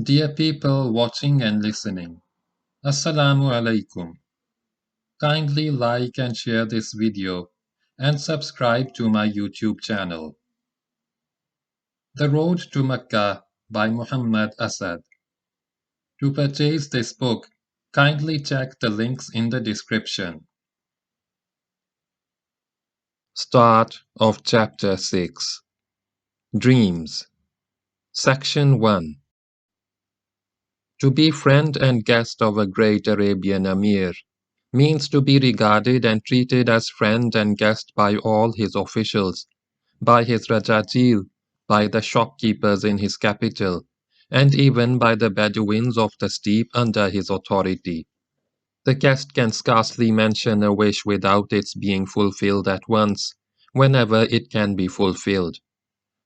Dear people watching and listening, Assalamu alaikum. Kindly like and share this video and subscribe to my YouTube channel. The Road to Mecca by Muhammad Asad. To purchase this book, kindly check the links in the description. Start of Chapter 6. Dreams. Section 1. To be friend and guest of a great Arabian Amir means to be regarded and treated as friend and guest by all his officials, by his Rajajil, by the shopkeepers in his capital, and even by the Bedouins of the steppe under his authority. The guest can scarcely mention a wish without its being fulfilled at once, whenever it can be fulfilled.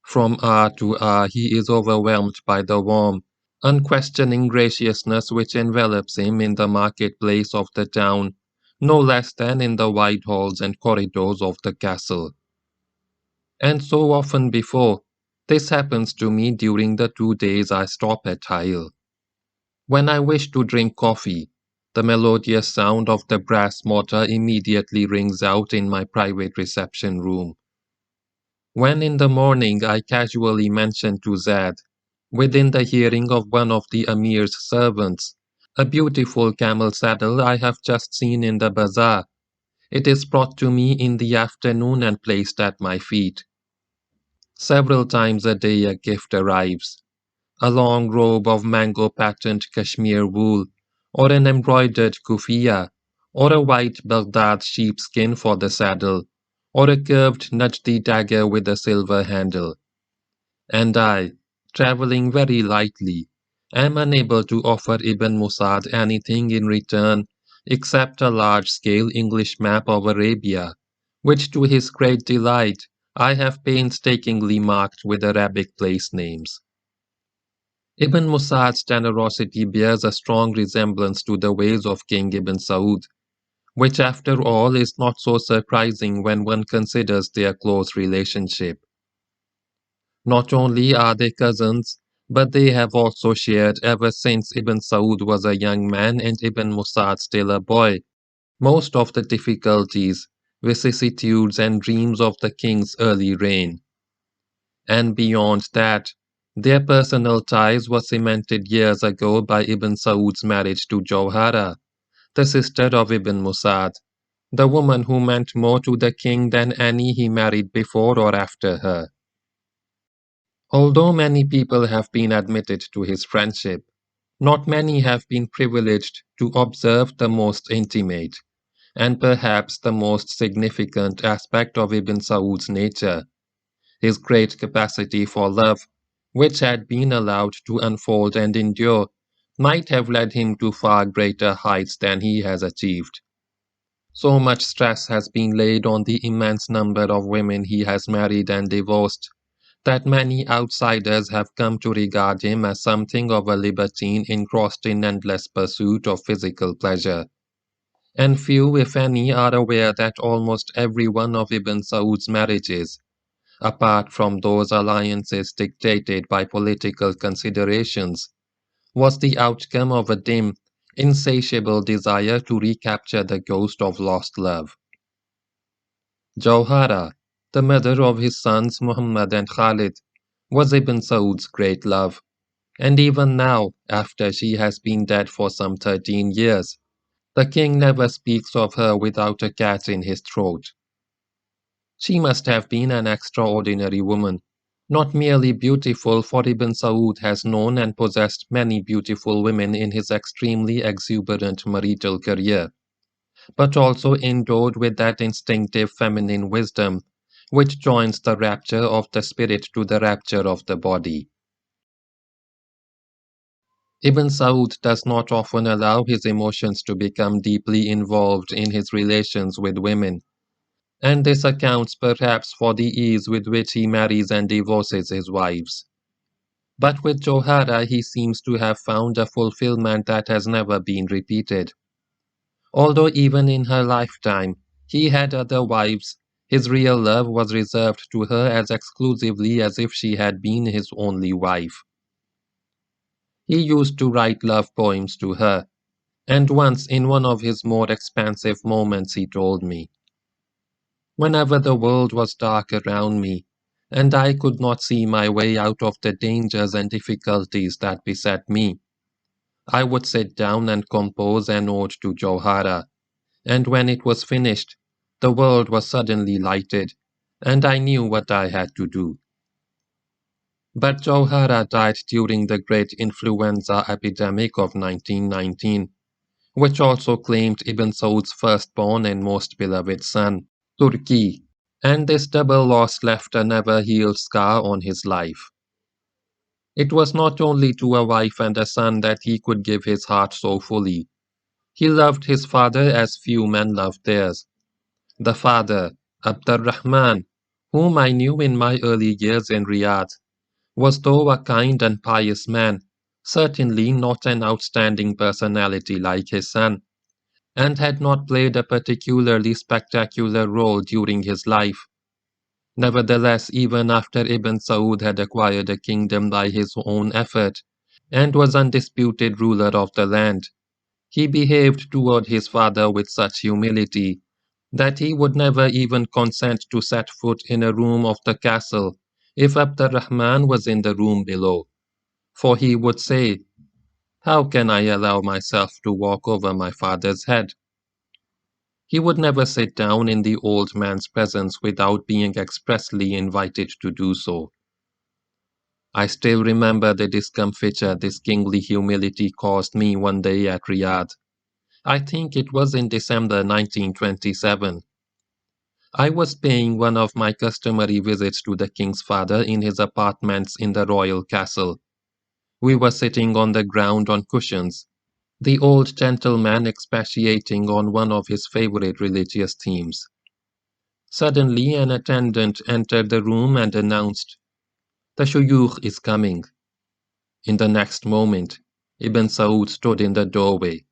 From hour to hour he is overwhelmed by the warm, unquestioning graciousness which envelops him in the marketplace of the town, no less than in the wide halls and corridors of the castle. And so often before, this happens to me during the 2 days I stop at Hail. When I wish to drink coffee, the melodious sound of the brass mortar immediately rings out in my private reception room. When in the morning I casually mention to Zad, within the hearing of one of the Amir's servants, a beautiful camel saddle I have just seen in the bazaar, it is brought to me in the afternoon and placed at my feet. Several times a day a gift arrives, a long robe of mango-patterned cashmere wool, or an embroidered kufiya, or a white Baghdad sheepskin for the saddle, or a curved Najdi dagger with a silver handle. And I, travelling very lightly, am unable to offer Ibn Musad anything in return except a large-scale English map of Arabia, which to his great delight I have painstakingly marked with Arabic place names. Ibn Musad's generosity bears a strong resemblance to the ways of King Ibn Saud, which after all is not so surprising when one considers their close relationship. Not only are they cousins, but they have also shared ever since Ibn Saud was a young man and Ibn Musad still a boy, most of the difficulties, vicissitudes and dreams of the king's early reign. And beyond that, their personal ties were cemented years ago by Ibn Saud's marriage to Jawhara, the sister of Ibn Musad, the woman who meant more to the king than any he married before or after her. Although many people have been admitted to his friendship, not many have been privileged to observe the most intimate, and perhaps the most significant aspect of Ibn Saud's nature, his great capacity for love, which had been allowed to unfold and endure, might have led him to far greater heights than he has achieved. So much stress has been laid on the immense number of women he has married and divorced, that many outsiders have come to regard him as something of a libertine engrossed in endless pursuit of physical pleasure. And few, if any, are aware that almost every one of Ibn Saud's marriages, apart from those alliances dictated by political considerations, was the outcome of a dim, insatiable desire to recapture the ghost of lost love. Jawhara, the mother of his sons Muhammad and Khalid, was Ibn Saud's great love, and even now, after she has been dead for some 13 years, the king never speaks of her without a cat in his throat. She must have been an extraordinary woman, not merely beautiful, for Ibn Saud has known and possessed many beautiful women in his extremely exuberant marital career, but also endowed with that instinctive feminine wisdom which joins the rapture of the spirit to the rapture of the body. Ibn Saud does not often allow his emotions to become deeply involved in his relations with women, and this accounts perhaps for the ease with which he marries and divorces his wives. But with Johara he seems to have found a fulfillment that has never been repeated. Although even in her lifetime he had other wives, his real love was reserved to her as exclusively as if she had been his only wife. He used to write love poems to her, and once in one of his more expansive moments he told me, "Whenever the world was dark around me, and I could not see my way out of the dangers and difficulties that beset me, I would sit down and compose an ode to Jauhara, and when it was finished, the world was suddenly lighted, and I knew what I had to do." But Jauhara died during the great influenza epidemic of 1919, which also claimed Ibn Saud's firstborn and most beloved son, Turki, and this double loss left a never-healed scar on his life. It was not only to a wife and a son that he could give his heart so fully. He loved his father as few men loved theirs. The father, Abdurrahman, whom I knew in my early years in Riyadh, was though a kind and pious man, certainly not an outstanding personality like his son, and had not played a particularly spectacular role during his life. Nevertheless, even after Ibn Saud had acquired a kingdom by his own effort, and was undisputed ruler of the land, he behaved toward his father with such humility that he would never even consent to set foot in a room of the castle if Abdurrahman was in the room below, for he would say, "How can I allow myself to walk over my father's head?" He would never sit down in the old man's presence without being expressly invited to do so. I still remember the discomfiture this kingly humility caused me one day at Riyadh. I think it was in December 1927. I was paying one of my customary visits to the king's father in his apartments in the royal castle. We were sitting on the ground on cushions, the old gentleman expatiating on one of his favorite religious themes. Suddenly an attendant entered the room and announced, "The shuyukh is coming." In the next moment, Ibn Saud stood in the doorway.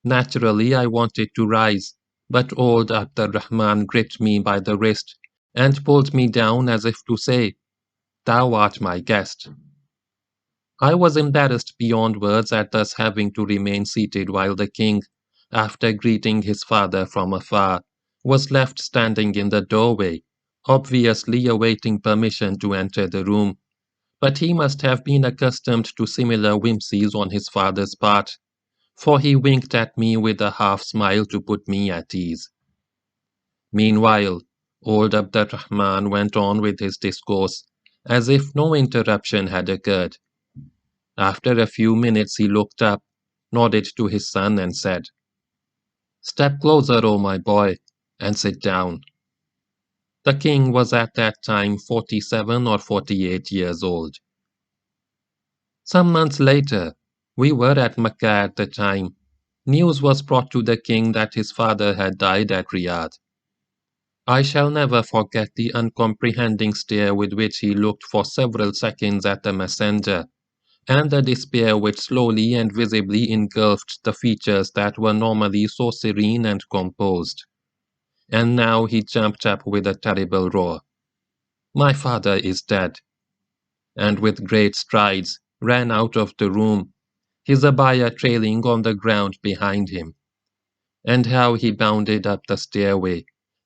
Naturally, I wanted to rise, but old Abdurrahman gripped me by the wrist and pulled me down as if to say, "Thou art my guest." I was embarrassed beyond words at thus having to remain seated while the king, after greeting his father from afar, was left standing in the doorway, obviously awaiting permission to enter the room. But he must have been accustomed to similar whimsies on his father's part, for he winked at me with a half-smile to put me at ease. Meanwhile, old Abdurrahman went on with his discourse, as if no interruption had occurred. After a few minutes he looked up, nodded to his son and said, "Step closer, oh my boy, and sit down." The king was at that time 47 or 48 years old. Some months later, we were at Mecca at the time. News was brought to the king that his father had died at Riyadh. I shall never forget the uncomprehending stare with which he looked for several seconds at the messenger, and the despair which slowly and visibly engulfed the features that were normally so serene and composed. And now he jumped up with a terrible roar. "My father is dead," and with great strides ran out of the room, his abaya trailing on the ground behind him. And how he bounded up the stairway,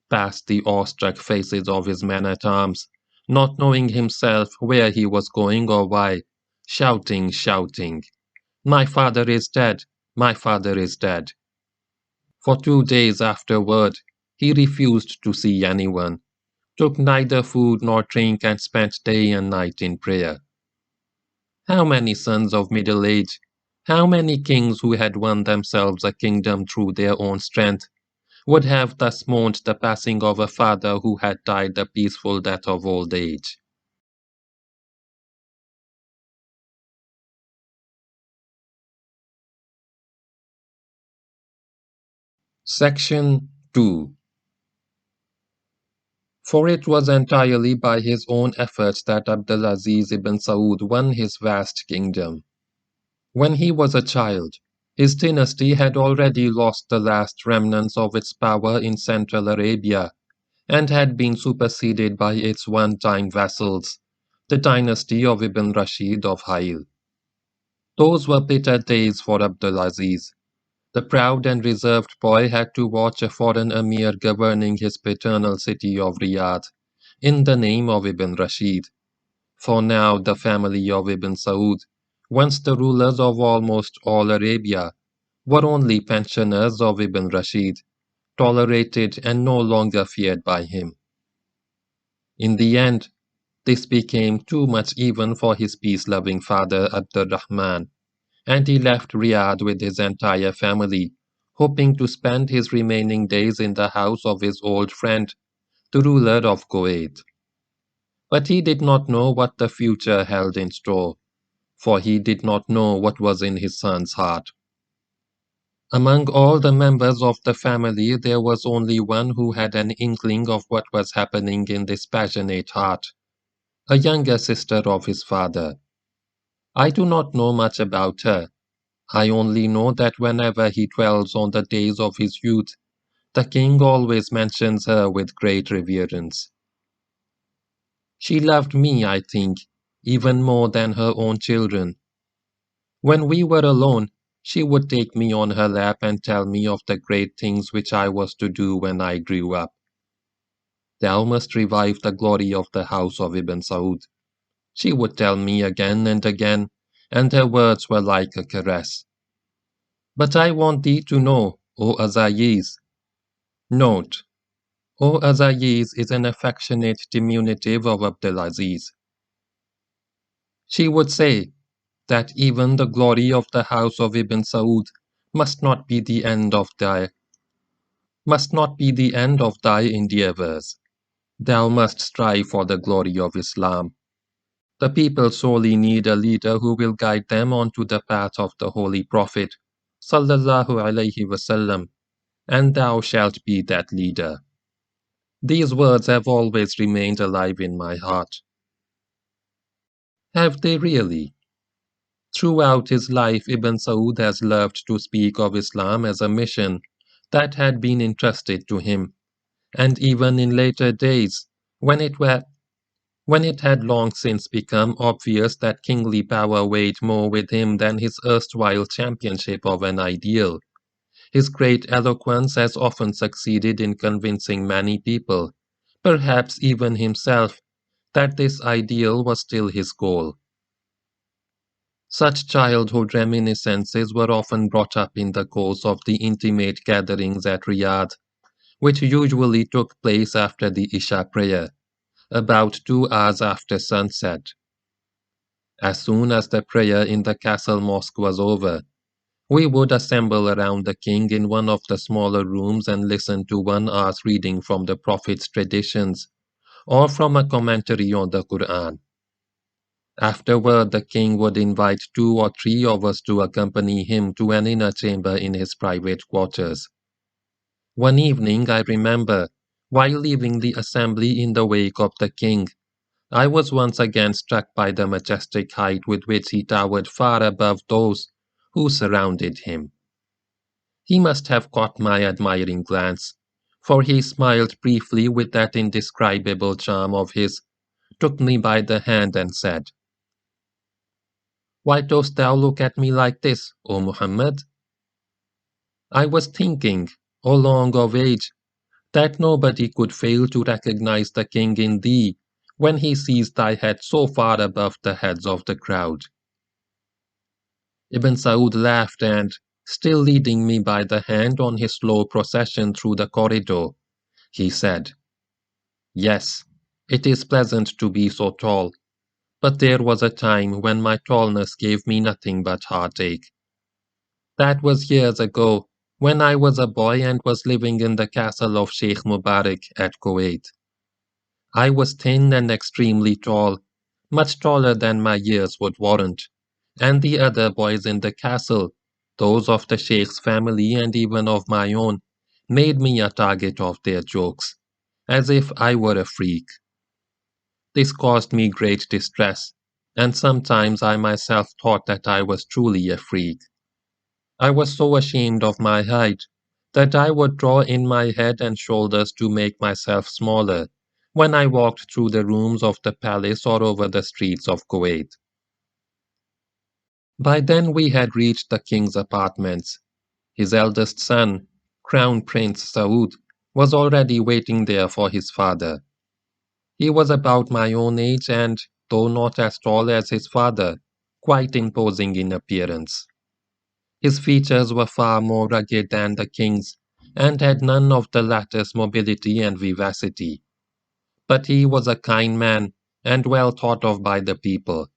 past the awestruck faces of his men-at-arms, not knowing himself where he was going or why, shouting, "My father is dead! My father is dead!" For 2 days afterward, he refused to see anyone, took neither food nor drink, and spent day and night in prayer. How many sons of middle age, how many kings who had won themselves a kingdom through their own strength, would have thus mourned the passing of a father who had died the peaceful death of old age? Section 2. For it was entirely by his own efforts that Abdulaziz ibn Saud won his vast kingdom. When he was a child, his dynasty had already lost the last remnants of its power in Central Arabia, and had been superseded by its one-time vassals, the dynasty of Ibn Rashid of Hayl. Those were bitter days for Abdulaziz. The proud and reserved boy had to watch a foreign emir governing his paternal city of Riyadh in the name of Ibn Rashid. For now the family of Ibn Saud, once the rulers of almost all Arabia, were only pensioners of Ibn Rashid, tolerated and no longer feared by him. In the end, this became too much even for his peace-loving father Abdurrahman, and he left Riyadh with his entire family, hoping to spend his remaining days in the house of his old friend, the ruler of Kuwait. But he did not know what the future held in store, for he did not know what was in his son's heart. Among all the members of the family, there was only one who had an inkling of what was happening in this passionate heart, a younger sister of his father. I do not know much about her. I only know that whenever he dwells on the days of his youth, the king always mentions her with great reverence. She loved me, I think, even more than her own children. When we were alone, she would take me on her lap and tell me of the great things which I was to do when I grew up. Thou must revive the glory of the house of Ibn Saud. She would tell me again and again, and her words were like a caress. But I want thee to know, O Azayiz. Note, O Azayiz is an affectionate diminutive of Abdulaziz. She would say that even the glory of the house of Ibn Saud must not be the end of thy endeavors. Thou must strive for the glory of Islam. The people sorely need a leader who will guide them onto the path of the Holy Prophet, sallallahu alaihi wasallam, and thou shalt be that leader. These words have always remained alive in my heart. Have they really? Throughout his life, Ibn Saud has loved to speak of Islam as a mission that had been entrusted to him, and even in later days, when it had long since become obvious that kingly power weighed more with him than his erstwhile championship of an ideal, his great eloquence has often succeeded in convincing many people, perhaps even himself, that this ideal was still his goal. Such childhood reminiscences were often brought up in the course of the intimate gatherings at Riyadh, which usually took place after the Isha prayer, about 2 hours after sunset. As soon as the prayer in the castle mosque was over, we would assemble around the king in one of the smaller rooms and listen to 1 hour's reading from the Prophet's traditions, or from a commentary on the Quran. Afterward, the king would invite 2 or 3 of us to accompany him to an inner chamber in his private quarters. One evening, I remember, while leaving the assembly in the wake of the king, I was once again struck by the majestic height with which he towered far above those who surrounded him. He must have caught my admiring glance, for he smiled briefly with that indescribable charm of his, took me by the hand and said, "Why dost thou look at me like this, O Muhammad?" I was thinking, O long of age, that nobody could fail to recognize the king in thee when he sees thy head so far above the heads of the crowd. Ibn Saud laughed and, still leading me by the hand on his slow procession through the corridor, he said, "Yes, it is pleasant to be so tall, but there was a time when my tallness gave me nothing but heartache. That was years ago, when I was a boy and was living in the castle of Sheikh Mubarak at Kuwait. I was thin and extremely tall, much taller than my years would warrant, and the other boys in the castle, those of the Sheikh's family and even of my own, made me a target of their jokes, as if I were a freak. This caused me great distress, and sometimes I myself thought that I was truly a freak. I was so ashamed of my height that I would draw in my head and shoulders to make myself smaller when I walked through the rooms of the palace or over the streets of Kuwait. By then we had reached the king's apartments. His eldest son, Crown Prince Saud, was already waiting there for his father. He was about my own age and, though not as tall as his father, quite imposing in appearance. His features were far more rugged than the king's, and had none of the latter's mobility and vivacity. But he was a kind man, and well thought of by the people.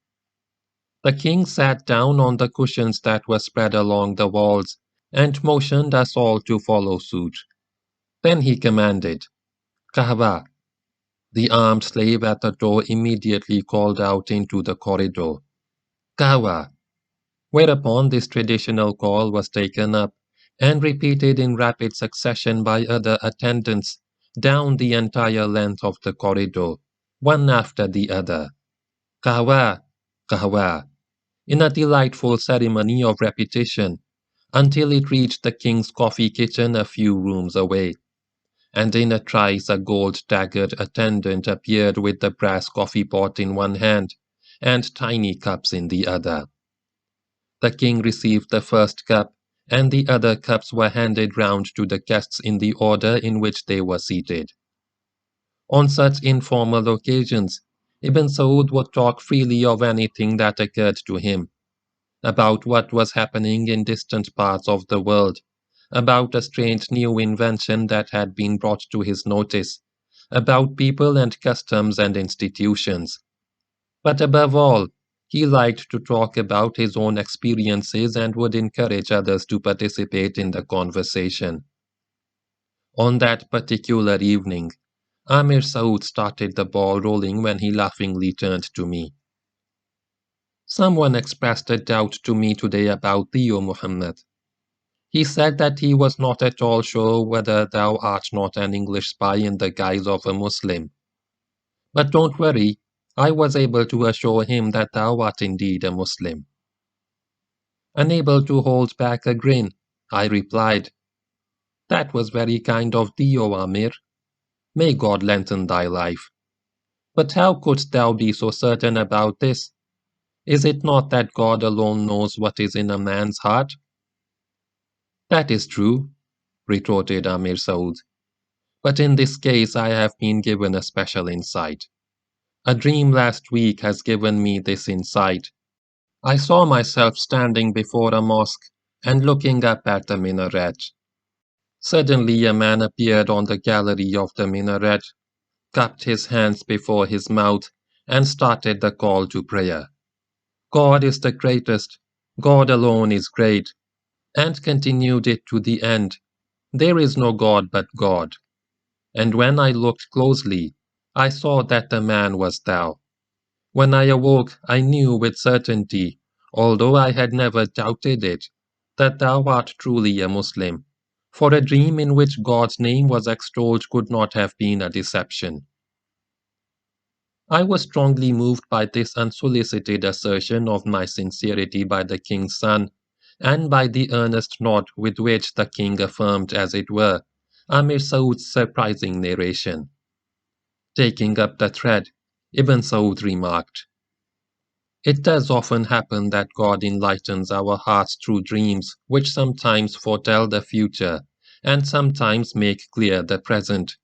The king sat down on the cushions that were spread along the walls, and motioned us all to follow suit. Then he commanded, "Kahwa." The armed slave at the door immediately called out into the corridor, "Kahwa," whereupon this traditional call was taken up and repeated in rapid succession by other attendants down the entire length of the corridor, one after the other. "Kahwa, kahwa," in a delightful ceremony of repetition, until it reached the king's coffee kitchen a few rooms away, and in a trice a gold-daggered attendant appeared with the brass coffee pot in one hand and tiny cups in the other. The king received the first cup, and the other cups were handed round to the guests in the order in which they were seated. On such informal occasions, Ibn Saud would talk freely of anything that occurred to him, about what was happening in distant parts of the world, about a strange new invention that had been brought to his notice, about people and customs and institutions. But above all, he liked to talk about his own experiences and would encourage others to participate in the conversation. On that particular evening, Amir Saud started the ball rolling when he laughingly turned to me. "Someone expressed a doubt to me today about thee, O Muhammad. He said that he was not at all sure whether thou art not an English spy in the guise of a Muslim. But don't worry, I was able to assure him that thou art indeed a Muslim." Unable to hold back a grin, I replied, "That was very kind of thee, O Amir. May God lengthen thy life. But how couldst thou be so certain about this? Is it not that God alone knows what is in a man's heart?" "That is true," retorted Amir Saud. "But in this case I have been given a special insight. A dream last week has given me this insight. I saw myself standing before a mosque and looking up at the minaret. Suddenly a man appeared on the gallery of the minaret, cupped his hands before his mouth, and started the call to prayer. 'God is the greatest, God alone is great,' and continued it to the end. 'There is no God but God.' And when I looked closely, I saw that the man was thou. When I awoke, I knew with certainty, although I had never doubted it, that thou art truly a Muslim, for a dream in which God's name was extolled could not have been a deception." I was strongly moved by this unsolicited assertion of my sincerity by the king's son, and by the earnest nod with which the king affirmed, as it were, Amir Saud's surprising narration. Taking up the thread, Ibn Saud remarked, "It does often happen that God enlightens our hearts through dreams which sometimes foretell the future, and sometimes make clear the present.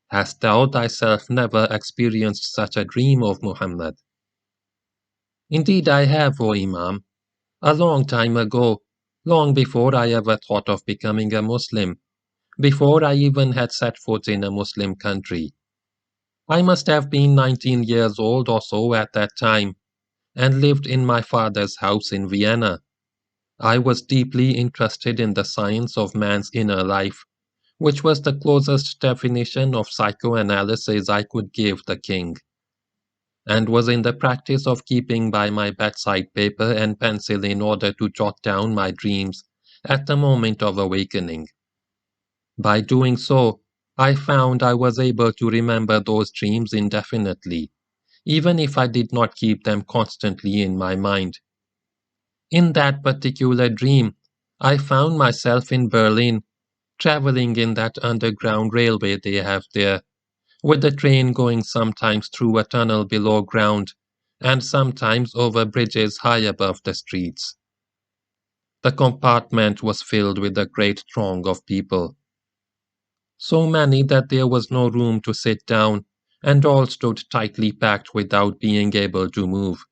Hast thou thyself never experienced such a dream of Muhammad?" "Indeed I have, O Imam. A long time ago, long before I ever thought of becoming a Muslim, before I even had set foot in a Muslim country. I must have been 19 years old or so at that time, and lived in my father's house in Vienna. I was deeply interested in the science of man's inner life, which was the closest definition of psychoanalysis I could give the king, and was in the practice of keeping by my bedside paper and pencil in order to jot down my dreams at the moment of awakening. By doing so, I found I was able to remember those dreams indefinitely, even if I did not keep them constantly in my mind. In that particular dream, I found myself in Berlin, traveling in that underground railway they have there, with the train going sometimes through a tunnel below ground, and sometimes over bridges high above the streets. The compartment was filled with a great throng of people, so many that there was no room to sit down, and all stood tightly packed without being able to move.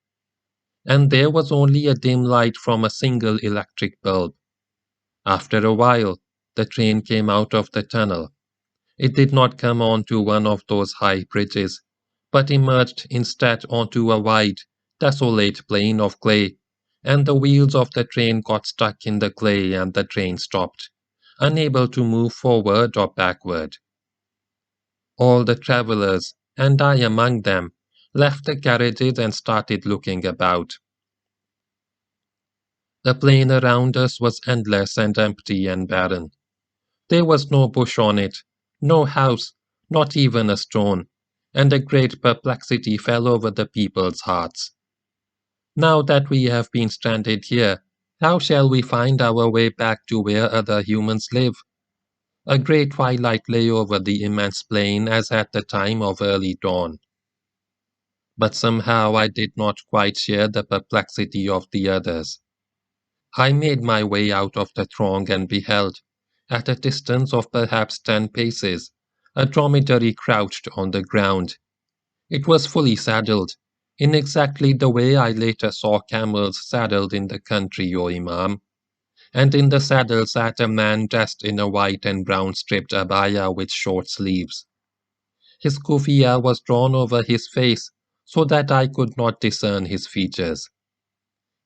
And there was only a dim light from a single electric bulb. After a while, the train came out of the tunnel. It did not come onto one of those high bridges, but emerged instead onto a wide, desolate plain of clay, and the wheels of the train got stuck in the clay and the train stopped, unable to move forward or backward. All the travelers, and I among them, left the carriages and started looking about. The plain around us was endless and empty and barren. There was no bush on it, no house, not even a stone, and a great perplexity fell over the people's hearts. Now that we have been stranded here, how shall we find our way back to where other humans live? A great twilight lay over the immense plain as at the time of early dawn. But somehow I did not quite share the perplexity of the others. I made my way out of the throng and beheld, at a distance of perhaps 10 paces, a dromedary crouched on the ground. It was fully saddled, in exactly the way I later saw camels saddled in the country, O Imam, and in the saddle sat a man dressed in a white and brown striped abaya with short sleeves. His kufiya was drawn over his face so that I could not discern his features.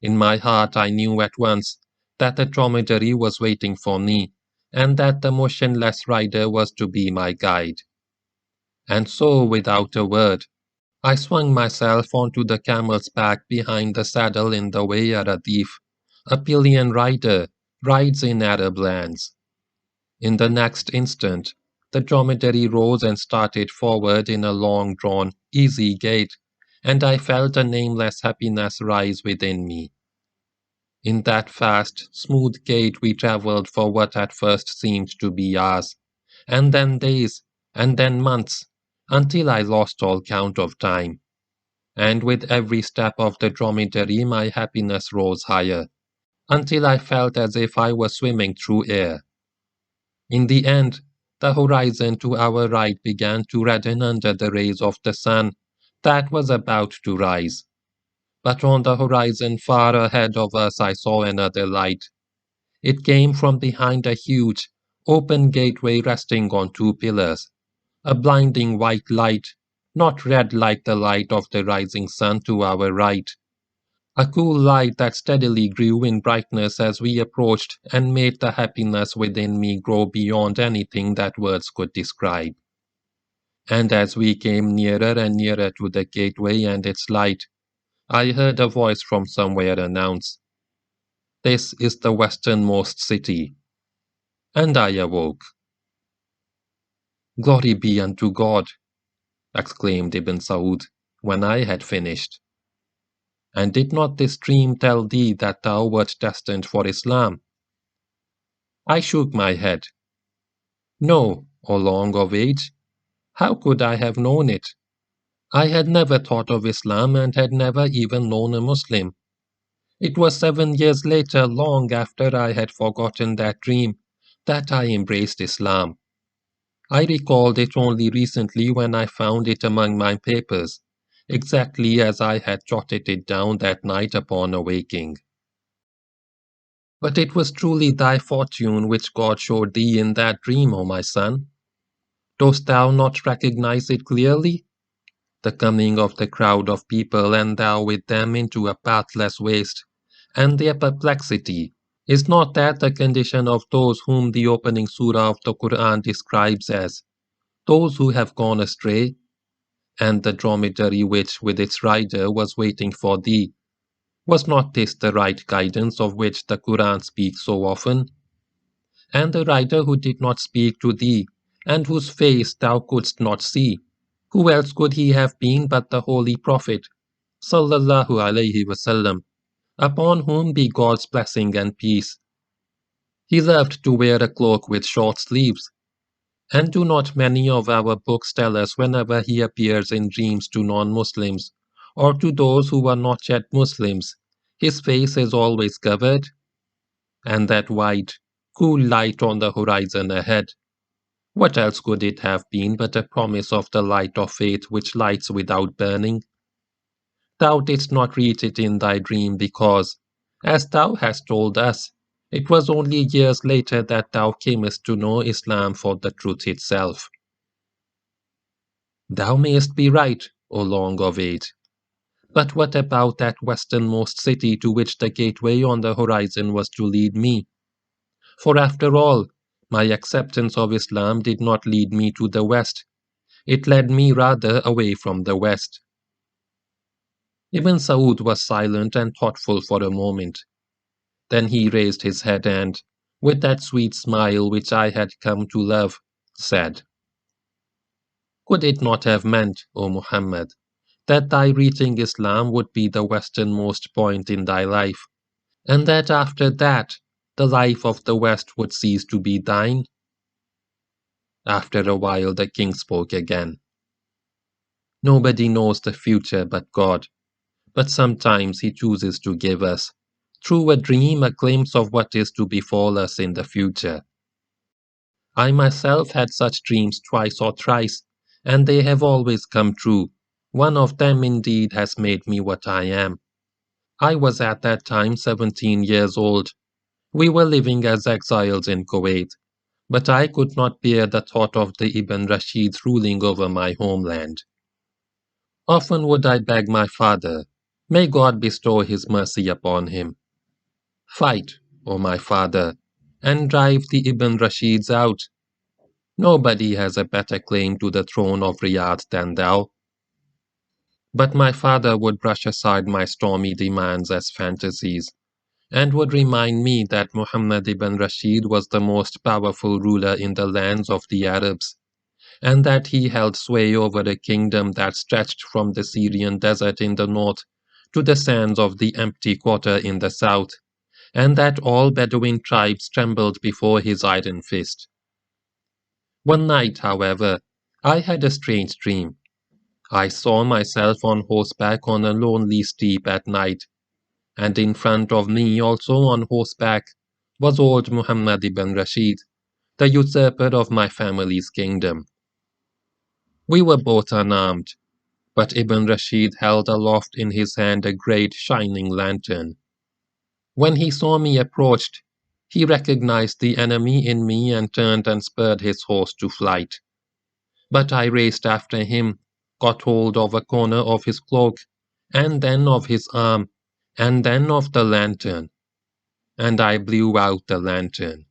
In my heart I knew at once that the dromedary was waiting for me, and that the motionless rider was to be my guide. And so, without a word, I swung myself onto the camel's back behind the saddle in the way a radif, a pillion rider, rides in Arab lands. In the next instant, the dromedary rose and started forward in a long-drawn, easy gait, and I felt a nameless happiness rise within me. In that fast, smooth gait we travelled for what at first seemed to be hours, and then days, and then months, until I lost all count of time. And with every step of the dromedary my happiness rose higher, until I felt as if I were swimming through air. In the end, the horizon to our right began to redden under the rays of the sun that was about to rise. But on the horizon far ahead of us I saw another light. It came from behind a huge, open gateway resting on two pillars, a blinding white light, not red like the light of the rising sun to our right. A cool light that steadily grew in brightness as we approached and made the happiness within me grow beyond anything that words could describe. And as we came nearer and nearer to the gateway and its light, I heard a voice from somewhere announce, "This is the westernmost city." And I awoke. "Glory be unto God!" exclaimed Ibn Saud, when I had finished. "And did not this dream tell thee that thou wert destined for Islam?" I shook my head. "No, O long of age. How could I have known it? I had never thought of Islam and had never even known a Muslim. It was 7 years later, long after I had forgotten that dream, that I embraced Islam. I recalled it only recently when I found it among my papers, exactly as I had jotted it down that night upon awaking." "But it was truly thy fortune which God showed thee in that dream, O my son. Dost thou not recognize it clearly? The coming of the crowd of people and thou with them into a pathless waste, and their perplexity, is not that the condition of those whom the opening surah of the Quran describes as those who have gone astray? And the dromedary which with its rider was waiting for thee, was not this the right guidance of which the Quran speaks so often? And the rider who did not speak to thee, and whose face thou couldst not see, who else could he have been but the Holy Prophet, sallallahu alaihi wasallam, upon whom be God's blessing and peace? He loved to wear a cloak with short sleeves, and do not many of our books tell us whenever he appears in dreams to non-Muslims, or to those who are not yet Muslims, his face is always covered, and that white, cool light on the horizon ahead. What else could it have been but a promise of the light of faith which lights without burning? Thou didst not reach it in thy dream because, as thou hast told us, it was only years later that thou camest to know Islam for the truth itself. Thou mayest be right, O long of age. But what about that westernmost city to which the gateway on the horizon was to lead me? For after all, my acceptance of Islam did not lead me to the west. It led me rather away from the west. Ibn Saud was silent and thoughtful for a moment. Then he raised his head and, with that sweet smile which I had come to love, said, Could it not have meant, O Muhammad, that thy reaching Islam would be the westernmost point in thy life, and that after that the life of the West would cease to be thine? After a while the king spoke again. Nobody knows the future but God, but sometimes he chooses to give us, through a dream, a glimpse of what is to befall us in the future. I myself had such dreams twice or thrice, and they have always come true. One of them indeed has made me what I am. I was at that time 17 years old. We were living as exiles in Kuwait, but I could not bear the thought of the Ibn Rashids ruling over my homeland. Often would I beg my father, may God bestow his mercy upon him. Fight, O my father, and drive the Ibn Rashids out. Nobody has a better claim to the throne of Riyadh than thou. But my father would brush aside my stormy demands as fantasies, and would remind me that Muhammad ibn Rashid was the most powerful ruler in the lands of the Arabs, and that he held sway over a kingdom that stretched from the Syrian desert in the north to the sands of the empty quarter in the south, and that all Bedouin tribes trembled before his iron fist. One night, however, I had a strange dream. I saw myself on horseback on a lonely steep at night, and in front of me, also on horseback, was old Muhammad ibn Rashid, the usurper of my family's kingdom. We were both unarmed, but Ibn Rashid held aloft in his hand a great shining lantern. When he saw me approached, he recognized the enemy in me and turned and spurred his horse to flight. But I raced after him, got hold of a corner of his cloak, and then of his arm, and then of the lantern, and I blew out the lantern.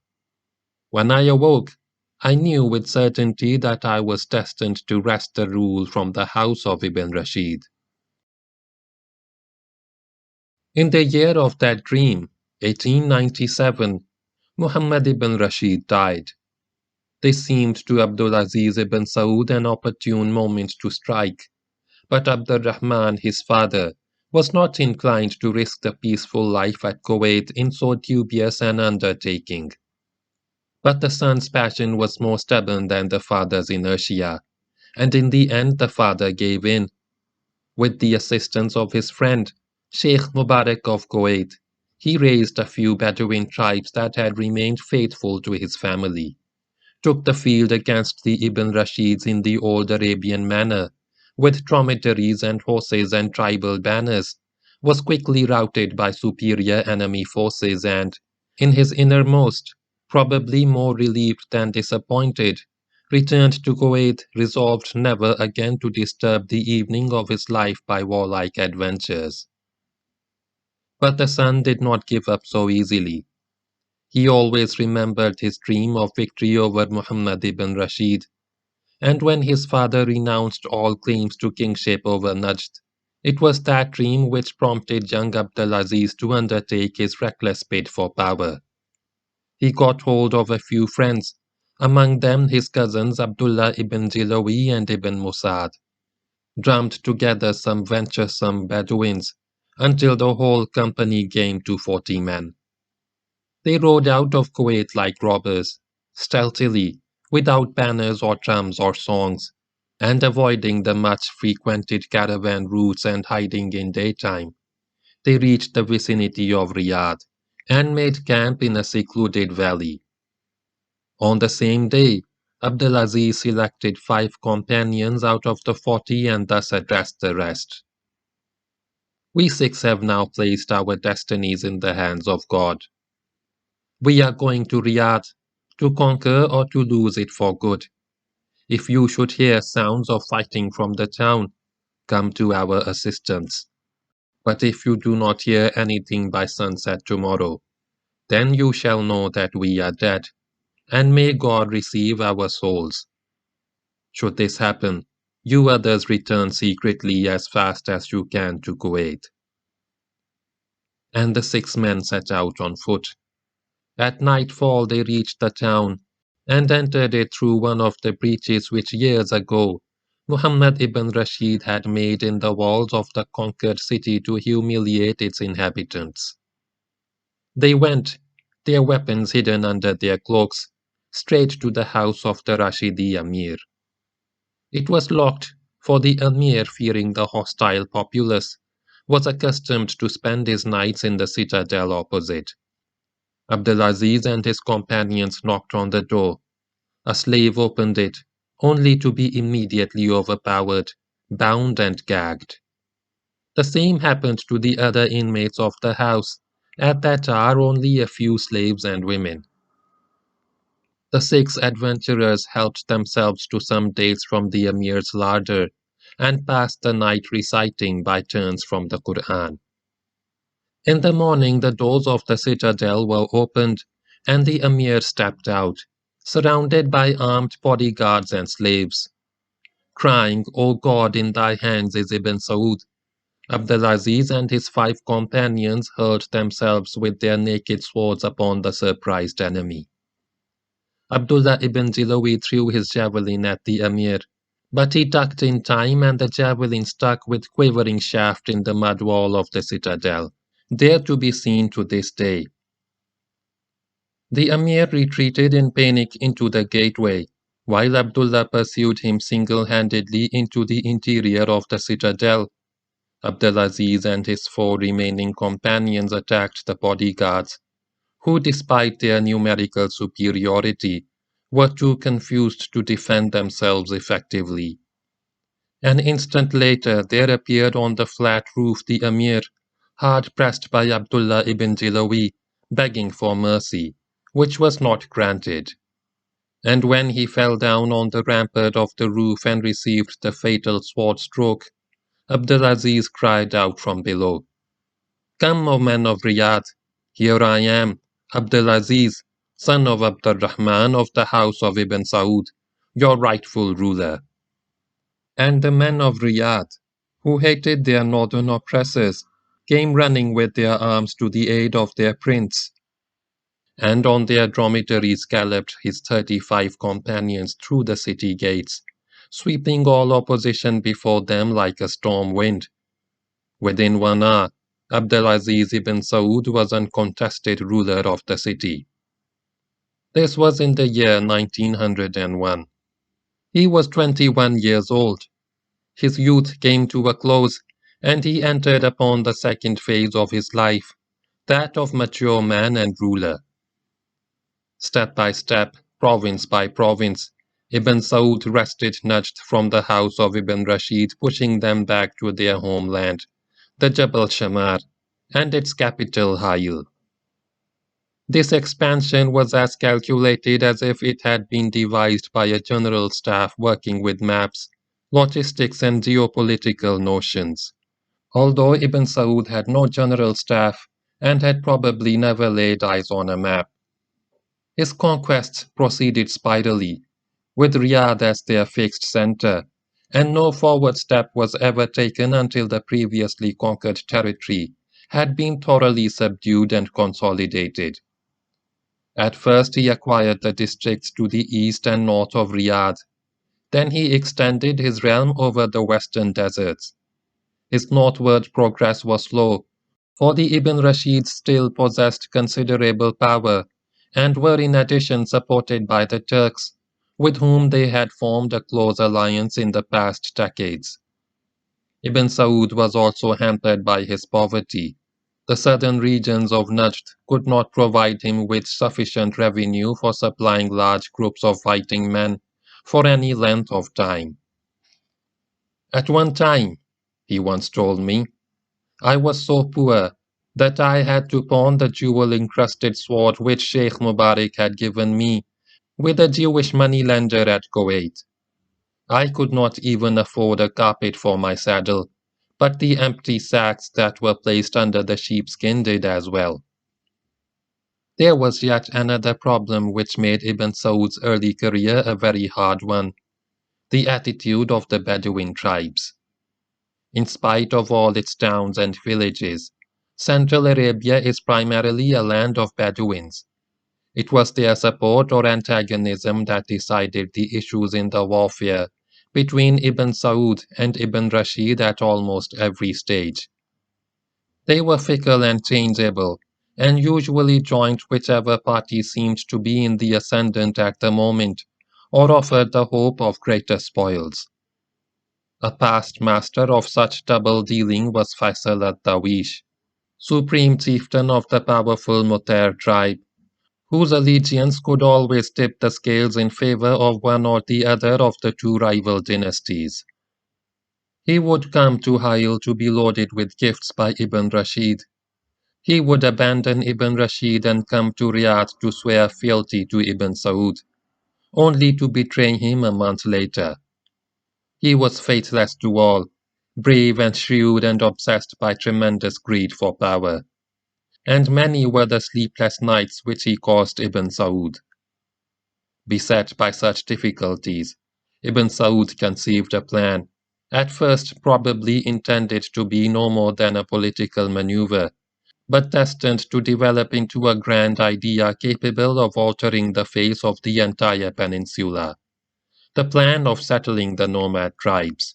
When I awoke, I knew with certainty that I was destined to wrest the rule from the house of Ibn Rashid. In the year of that dream, 1897, Muhammad ibn Rashid died. This seemed to Abdulaziz ibn Saud an opportune moment to strike, but Abdurrahman, his father, was not inclined to risk the peaceful life at Kuwait in so dubious an undertaking. But the son's passion was more stubborn than the father's inertia, and in the end the father gave in. With the assistance of his friend, Sheikh Mubarak of Kuwait, he raised a few Bedouin tribes that had remained faithful to his family, took the field against the Ibn Rashids in the old Arabian manner, with dromedaries and horses and tribal banners, was quickly routed by superior enemy forces and, in his innermost, probably more relieved than disappointed, returned to Kuwait resolved never again to disturb the evening of his life by warlike adventures. But the son did not give up so easily. He always remembered his dream of victory over Muhammad ibn Rashid, and when his father renounced all claims to kingship over Najd, it was that dream which prompted young Abdulaziz to undertake his reckless bid for power. He got hold of a few friends, among them his cousins Abdullah ibn Jilawi and ibn Musad, drummed together some venturesome Bedouins, until the whole company came to 40 men. They rode out of Kuwait like robbers, stealthily, without banners or drums or songs, and avoiding the much frequented caravan routes and hiding in daytime, they reached the vicinity of Riyadh and made camp in a secluded valley. On the same day, Abdulaziz selected 5 companions out of the 40 and thus addressed the rest. We 6 have now placed our destinies in the hands of God. We are going to Riyadh, to conquer or to lose it for good. If you should hear sounds of fighting from the town, come to our assistance. But if you do not hear anything by sunset tomorrow, then you shall know that we are dead, and may God receive our souls. Should this happen, you others return secretly as fast as you can to Kuwait. And the 6 men set out on foot. At nightfall they reached the town, and entered it through one of the breaches which years ago Muhammad ibn Rashid had made in the walls of the conquered city to humiliate its inhabitants. They went, their weapons hidden under their cloaks, straight to the house of the Rashidi Amir. It was locked, for the Amir, fearing the hostile populace, was accustomed to spend his nights in the citadel opposite. Abdulaziz and his companions knocked on the door. A slave opened it, only to be immediately overpowered, bound and gagged. The same happened to the other inmates of the house. At that hour only a few slaves and women. The 6 adventurers helped themselves to some dates from the Amir's larder, and passed the night reciting by turns from the Quran. In the morning the doors of the citadel were opened, and the Amir stepped out, surrounded by armed bodyguards and slaves. Crying, "O God, in thy hands is Ibn Saud," Abdulaziz and his 5 companions hurled themselves with their naked swords upon the surprised enemy. Abdullah ibn Jilawi threw his javelin at the Amir, but he ducked in time and the javelin stuck with quivering shaft in the mud wall of the citadel, there to be seen to this day. The Amir retreated in panic into the gateway, while Abdullah pursued him single-handedly into the interior of the citadel. Abdulaziz and his 4 remaining companions attacked the bodyguards, who, despite their numerical superiority, were too confused to defend themselves effectively. An instant later there appeared on the flat roof the Amir, hard pressed by Abdullah ibn Jilawi, begging for mercy, which was not granted. And when he fell down on the rampart of the roof and received the fatal sword stroke, Abdulaziz cried out from below, "Come, O men of Riyadh, here I am, Abdulaziz, son of Abdurrahman of the house of Ibn Saud, your rightful ruler." And the men of Riyadh, who hated their northern oppressors, came running with their arms to the aid of their prince. And on their dromedaries galloped his 35 companions through the city gates, sweeping all opposition before them like a storm wind. Within 1 hour, Abdulaziz ibn Saud was uncontested ruler of the city. This was in the year 1901. He was 21 years old. His youth came to a close, and he entered upon the second phase of his life, that of mature man and ruler. Step by step, province by province, Ibn Saud wrested nudged from the house of Ibn Rashid, pushing them back to their homeland, the Jabal Shamar, and its capital Hayl. This expansion was as calculated as if it had been devised by a general staff working with maps, logistics and geopolitical notions. Although Ibn Saud had no general staff and had probably never laid eyes on a map. His conquests proceeded spirally, with Riyadh as their fixed center, and no forward step was ever taken until the previously conquered territory had been thoroughly subdued and consolidated. At first he acquired the districts to the east and north of Riyadh. Then he extended his realm over the western deserts. His northward progress was slow, for the Ibn Rashids still possessed considerable power and were in addition supported by the Turks, with whom they had formed a close alliance in the past decades. Ibn Saud was also hampered by his poverty. The southern regions of Najd could not provide him with sufficient revenue for supplying large groups of fighting men for any length of time. At one time, he once told me, I was so poor that I had to pawn the jewel-encrusted sword which Sheikh Mubarak had given me with a Jewish moneylender at Kuwait. I could not even afford a carpet for my saddle, but the empty sacks that were placed under the sheepskin did as well. There was yet another problem which made Ibn Saud's early career a very hard one: the attitude of the Bedouin tribes. In spite of all its towns and villages, Central Arabia is primarily a land of Bedouins. It was their support or antagonism that decided the issues in the warfare between Ibn Saud and Ibn Rashid at almost every stage. They were fickle and changeable, and usually joined whichever party seemed to be in the ascendant at the moment, or offered the hope of greater spoils. A past master of such double-dealing was Faisal al-Tawish, supreme chieftain of the powerful Mutar tribe, whose allegiance could always tip the scales in favor of one or the other of the two rival dynasties. He would come to Hail to be loaded with gifts by Ibn Rashid. He would abandon Ibn Rashid and come to Riyadh to swear fealty to Ibn Saud, only to betray him a month later. He was faithless to all, brave and shrewd and obsessed by tremendous greed for power. And many were the sleepless nights which he caused Ibn Saud. Beset by such difficulties, Ibn Saud conceived a plan, at first probably intended to be no more than a political maneuver, but destined to develop into a grand idea capable of altering the face of the entire peninsula: the plan of settling the nomad tribes.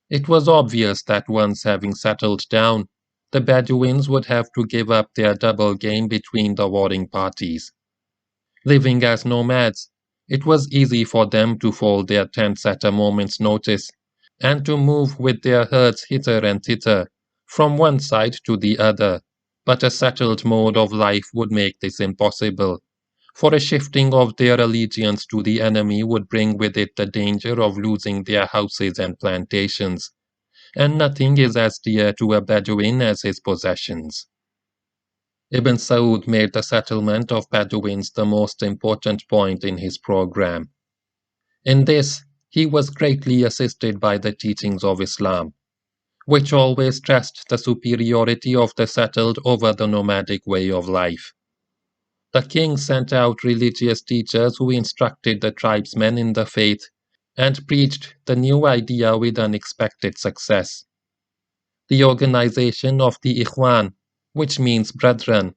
It was obvious that once having settled down, the Bedouins would have to give up their double game between the warring parties. Living as nomads, it was easy for them to fold their tents at a moment's notice, and to move with their herds hither and thither, from one side to the other, but a settled mode of life would make this impossible, for a shifting of their allegiance to the enemy would bring with it the danger of losing their houses and plantations, and nothing is as dear to a Bedouin as his possessions. Ibn Saud made the settlement of Bedouins the most important point in his program. In this, he was greatly assisted by the teachings of Islam, which always stressed the superiority of the settled over the nomadic way of life. The king sent out religious teachers who instructed the tribesmen in the faith and preached the new idea with unexpected success. The organization of the Ikhwan, which means brethren,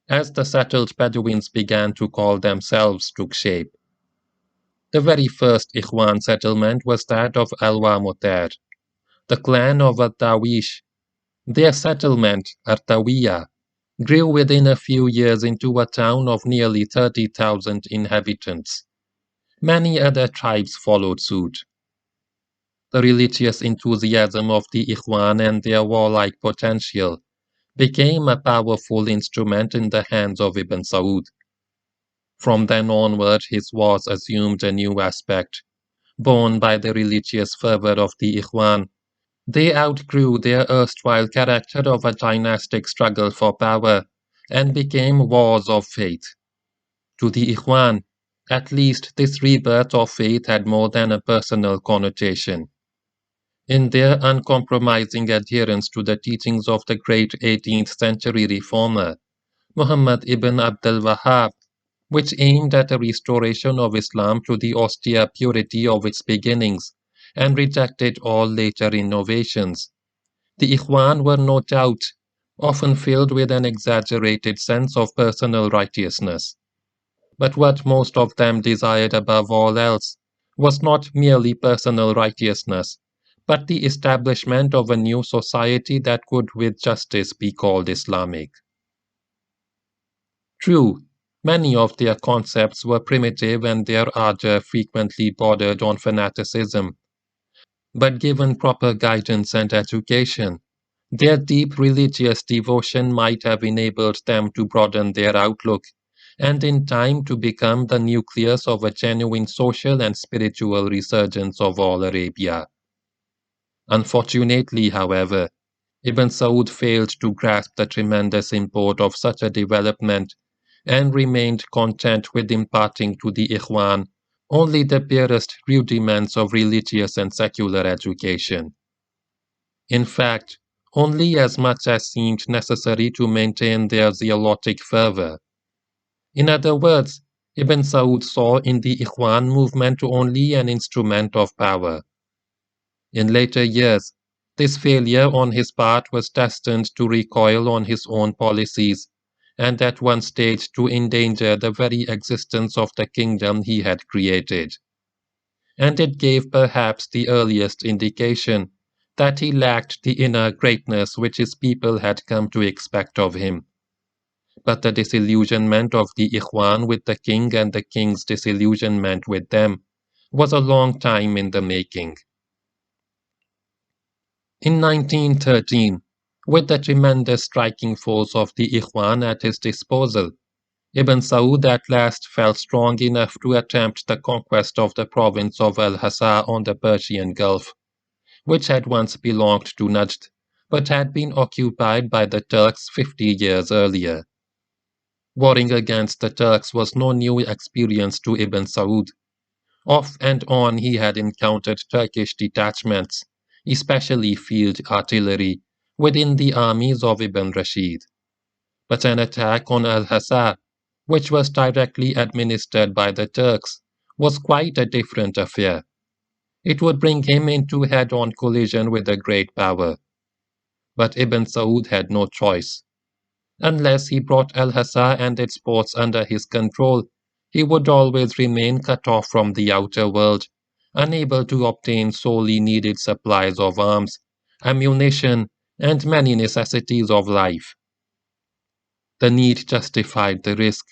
as the settled Bedouins began to call themselves, took shape. The very first Ikhwan settlement was that of Alwa Mutar, the clan of Al-Tawish. Their settlement, Artawiya, grew within a few years into a town of nearly 30,000 inhabitants. Many other tribes followed suit. The religious enthusiasm of the Ikhwan and their warlike potential became a powerful instrument in the hands of Ibn Saud. From then onward his wars assumed a new aspect. Born by the religious fervor of the Ikhwan, they outgrew their erstwhile character of a dynastic struggle for power and became wars of faith. To the Ikhwan, at least, this rebirth of faith had more than a personal connotation. In their uncompromising adherence to the teachings of the great 18th century reformer, Muhammad ibn Abdul Wahhab, which aimed at a restoration of Islam to the austere purity of its beginnings and rejected all later innovations, the Ikhwan were no doubt often filled with an exaggerated sense of personal righteousness. But what most of them desired above all else was not merely personal righteousness, but the establishment of a new society that could with justice be called Islamic. True, Many of their concepts were primitive and their ardor frequently bordered on fanaticism. But given proper guidance and education, their deep religious devotion might have enabled them to broaden their outlook, and in time to become the nucleus of a genuine social and spiritual resurgence of all Arabia. Unfortunately, however, Ibn Saud failed to grasp the tremendous import of such a development and remained content with imparting to the Ikhwan only the barest rudiments of religious and secular education. In fact, only as much as seemed necessary to maintain their zealotic fervor. In other words, Ibn Saud saw in the Ikhwan movement only an instrument of power. In later years, this failure on his part was destined to recoil on his own policies, and at one stage to endanger the very existence of the kingdom he had created. And it gave perhaps the earliest indication that he lacked the inner greatness which his people had come to expect of him. But the disillusionment of the Ikhwan with the king and the king's disillusionment with them was a long time in the making. In 1913, with the tremendous striking force of the Ikhwan at his disposal, Ibn Saud at last felt strong enough to attempt the conquest of the province of Al-Hassa on the Persian Gulf, which had once belonged to Najd, but had been occupied by the Turks 50 years earlier. Warring against the Turks was no new experience to Ibn Saud. Off and on he had encountered Turkish detachments, especially field artillery, within the armies of Ibn Rashid. But an attack on Al-Hassa, which was directly administered by the Turks, was quite a different affair. It would bring him into head-on collision with a great power. But Ibn Saud had no choice. Unless he brought Al-Hassa and its ports under his control, he would always remain cut off from the outer world, unable to obtain sorely needed supplies of arms, ammunition, and many necessities of life. The need justified the risk,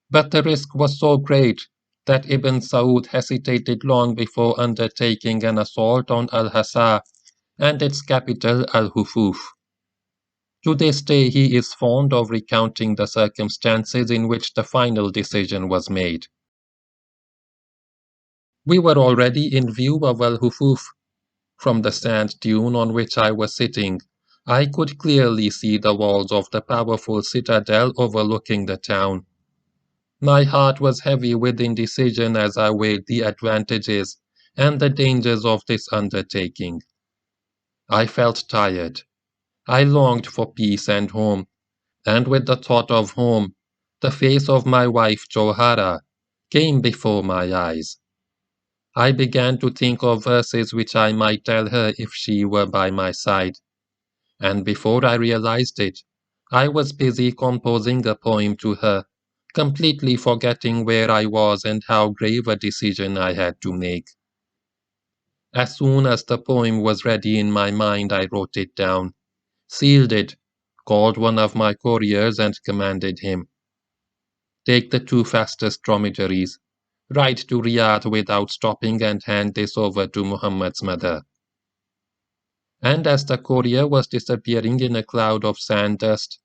but the risk was so great that Ibn Saud hesitated long before undertaking an assault on Al-Hassa and its capital Al-Hufuf. To this day he is fond of recounting the circumstances in which the final decision was made. We were already in view of Al-Hufuf. From the sand dune on which I was sitting, I could clearly see the walls of the powerful citadel overlooking the town. My heart was heavy with indecision as I weighed the advantages and the dangers of this undertaking. I felt tired. I longed for peace and home, and with the thought of home, the face of my wife Johara came before my eyes. I began to think of verses which I might tell her if she were by my side, and before I realized it, I was busy composing a poem to her, completely forgetting where I was and how grave a decision I had to make. As soon as the poem was ready in my mind, I wrote it down, sealed it, called one of my couriers and commanded him, "Take the 2 fastest dromedaries, ride to Riyadh without stopping and hand this over to Muhammad's mother." And as the courier was disappearing in a cloud of sand dust,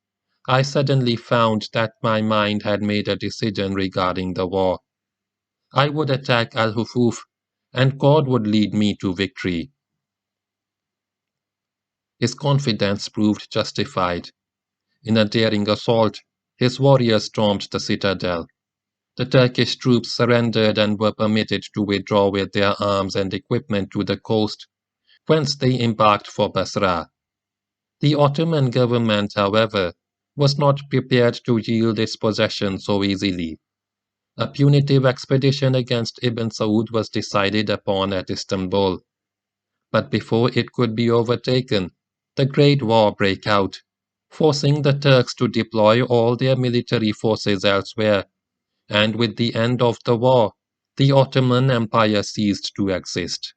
I suddenly found that my mind had made a decision regarding the war. I would attack Al-Hufuf, and God would lead me to victory. His confidence proved justified. In a daring assault, his warriors stormed the citadel. The Turkish troops surrendered and were permitted to withdraw with their arms and equipment to the coast, whence they embarked for Basra. The Ottoman government, however, was not prepared to yield its possession so easily. A punitive expedition against Ibn Saud was decided upon at Istanbul. But before it could be overtaken, the Great War broke out, forcing the Turks to deploy all their military forces elsewhere, and with the end of the war, the Ottoman Empire ceased to exist.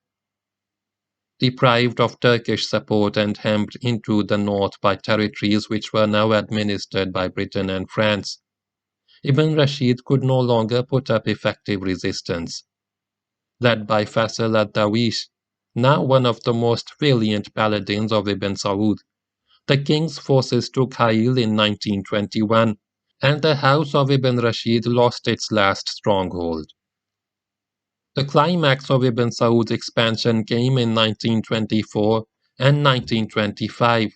Deprived of Turkish support and hemmed into the north by territories which were now administered by Britain and France, Ibn Rashid could no longer put up effective resistance. Led by Faisal ad-Dawish, now one of the most valiant paladins of Ibn Saud, the king's forces took Hail in 1921, and the house of Ibn Rashid lost its last stronghold. The climax of Ibn Saud's expansion came in 1924 and 1925,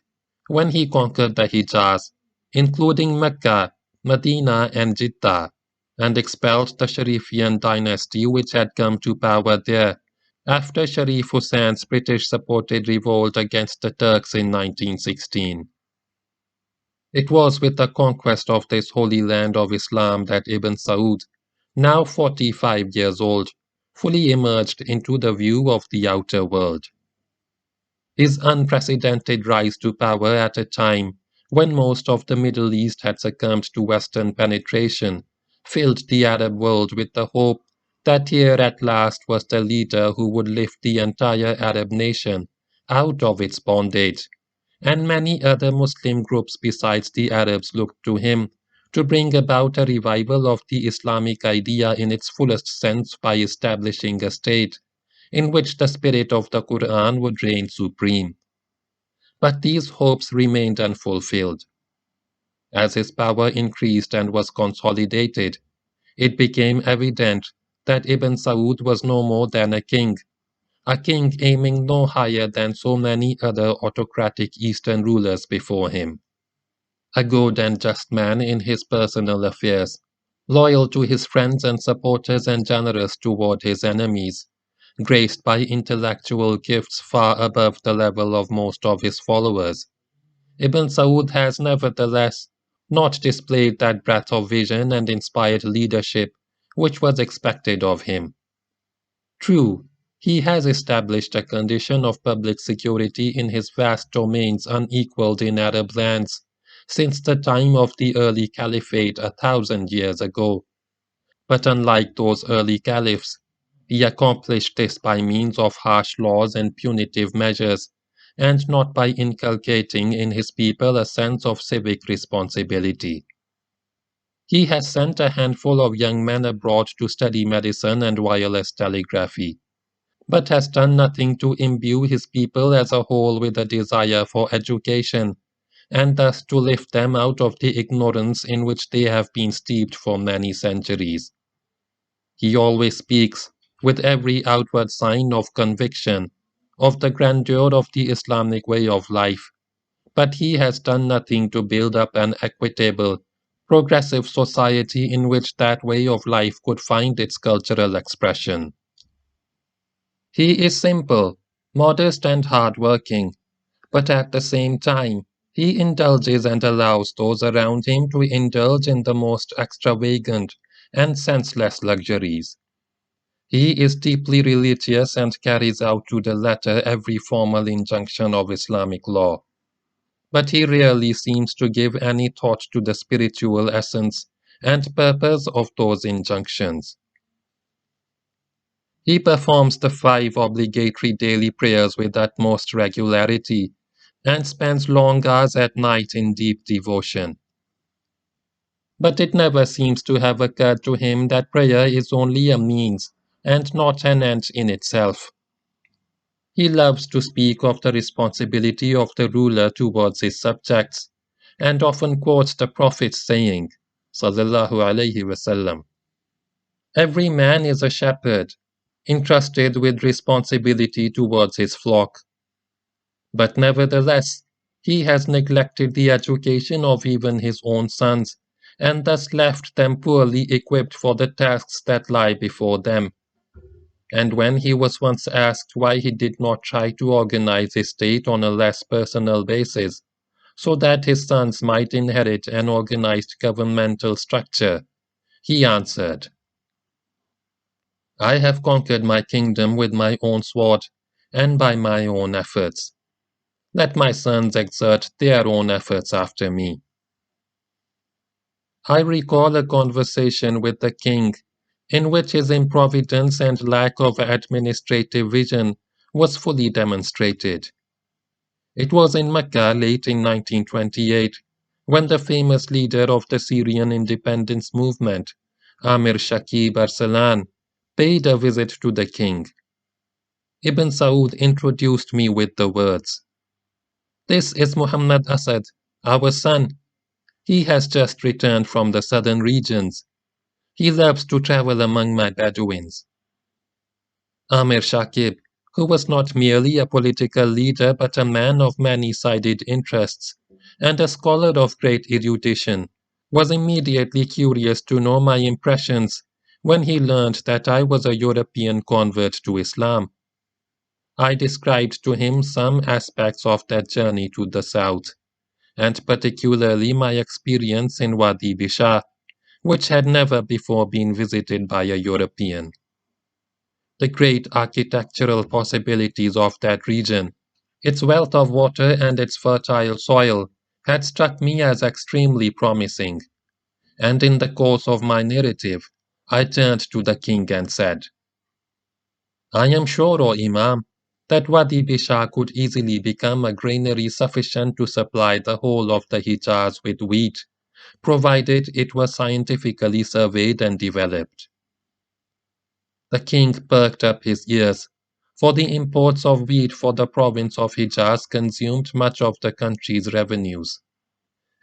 when he conquered the Hijaz, including Mecca, Medina, and Jeddah, and expelled the Sharifian dynasty which had come to power there after Sharif Hussein's British-supported revolt against the Turks in 1916. It was with the conquest of this holy land of Islam that Ibn Saud, now 45 years old, fully emerged into the view of the outer world. His unprecedented rise to power at a time when most of the Middle East had succumbed to Western penetration filled the Arab world with the hope that here at last was the leader who would lift the entire Arab nation out of its bondage, and many other Muslim groups besides the Arabs looked to him to bring about a revival of the Islamic idea in its fullest sense by establishing a state in which the spirit of the Quran would reign supreme. But these hopes remained unfulfilled. As his power increased and was consolidated, it became evident that Ibn Saud was no more than a king aiming no higher than so many other autocratic Eastern rulers before him. A good and just man in his personal affairs, loyal to his friends and supporters and generous toward his enemies, graced by intellectual gifts far above the level of most of his followers, Ibn Saud has nevertheless not displayed that breadth of vision and inspired leadership which was expected of him. True, he has established a condition of public security in his vast domains unequaled in Arab lands since the time of the early caliphate 1,000 years ago. But unlike those early caliphs, he accomplished this by means of harsh laws and punitive measures, and not by inculcating in his people a sense of civic responsibility. He has sent a handful of young men abroad to study medicine and wireless telegraphy, but has done nothing to imbue his people as a whole with a desire for education, and thus to lift them out of the ignorance in which they have been steeped for many centuries. He always speaks, with every outward sign of conviction, of the grandeur of the Islamic way of life, but he has done nothing to build up an equitable, progressive society in which that way of life could find its cultural expression. He is simple, modest, and hard-working, but at the same time, he indulges and allows those around him to indulge in the most extravagant and senseless luxuries. He is deeply religious and carries out to the letter every formal injunction of Islamic law, but he rarely seems to give any thought to the spiritual essence and purpose of those injunctions. He performs the 5 obligatory daily prayers with utmost regularity and spends long hours at night in deep devotion. But it never seems to have occurred to him that prayer is only a means and not an end in itself. He loves to speak of the responsibility of the ruler towards his subjects, and often quotes the Prophet's saying, Sallallahu Alaihi Wasallam, "Every man is a shepherd, entrusted with responsibility towards his flock. But nevertheless, he has neglected the education of even his own sons, and thus left them poorly equipped for the tasks that lie before them." And when he was once asked why he did not try to organize his state on a less personal basis, so that his sons might inherit an organized governmental structure, he answered, "I have conquered my kingdom with my own sword and by my own efforts. Let my sons exert their own efforts after me." I recall a conversation with the king in which his improvidence and lack of administrative vision was fully demonstrated. It was in Mecca late in 1928, when the famous leader of the Syrian independence movement, Amir Shakib Arsalan, paid a visit to the king. Ibn Saud introduced me with the words, "This is Muhammad Asad, our son. He has just returned from the southern regions. He loves to travel among my Bedouins." Amir Shakib, who was not merely a political leader but a man of many-sided interests and a scholar of great erudition, was immediately curious to know my impressions when he learned that I was a European convert to Islam. I described to him some aspects of that journey to the south, and particularly my experience in Wadi Bisha, which had never before been visited by a European. The great architectural possibilities of that region, its wealth of water and its fertile soil, had struck me as extremely promising, and in the course of my narrative, I turned to the king and said, "I am sure, O Imam, that Wadi Bisha could easily become a granary sufficient to supply the whole of the Hijaz with wheat, provided it was scientifically surveyed and developed." The king perked up his ears, for the imports of wheat for the province of Hijaz consumed much of the country's revenues,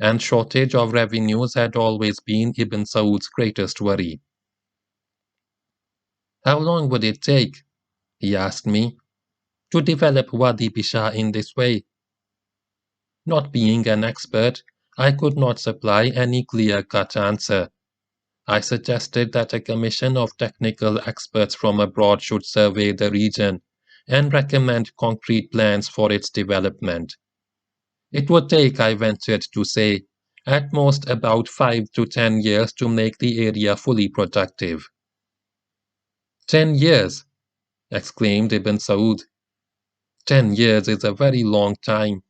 and shortage of revenues had always been Ibn Saud's greatest worry. "How long would it take," he asked me, "to develop Wadi Bisha in this way?" Not being an expert, I could not supply any clear-cut answer. I suggested that a commission of technical experts from abroad should survey the region and recommend concrete plans for its development. It would take, I ventured to say, at most about 5 to 10 years to make the area fully productive. 10 years, exclaimed Ibn Saud. 10 years is a very long time.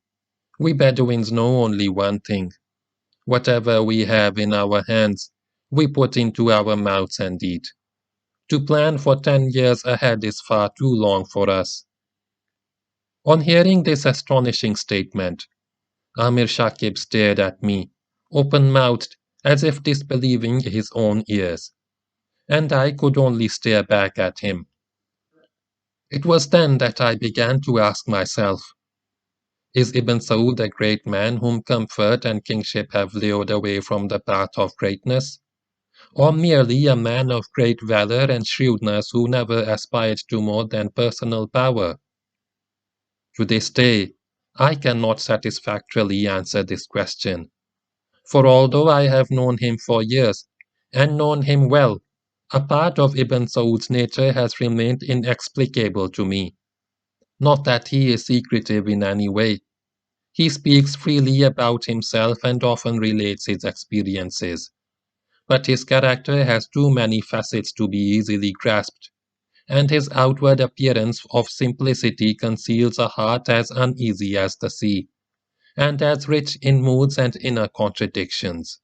We Bedouins know only one thing. Whatever we have in our hands, we put into our mouths and eat. To plan for 10 years ahead is far too long for us. On hearing this astonishing statement, Amir Shakib stared at me, open-mouthed, as if disbelieving his own ears, and I could only stare back at him. It was then that I began to ask myself, is Ibn Saud a great man whom comfort and kingship have lured away from the path of greatness, or merely a man of great valor and shrewdness who never aspired to more than personal power? To this day, I cannot satisfactorily answer this question, for although I have known him for years, and known him well, a part of Ibn Saud's nature has remained inexplicable to me. Not that he is secretive in any way. He speaks freely about himself and often relates his experiences. But his character has too many facets to be easily grasped, and his outward appearance of simplicity conceals a heart as uneasy as the sea, and as rich in moods and inner contradictions.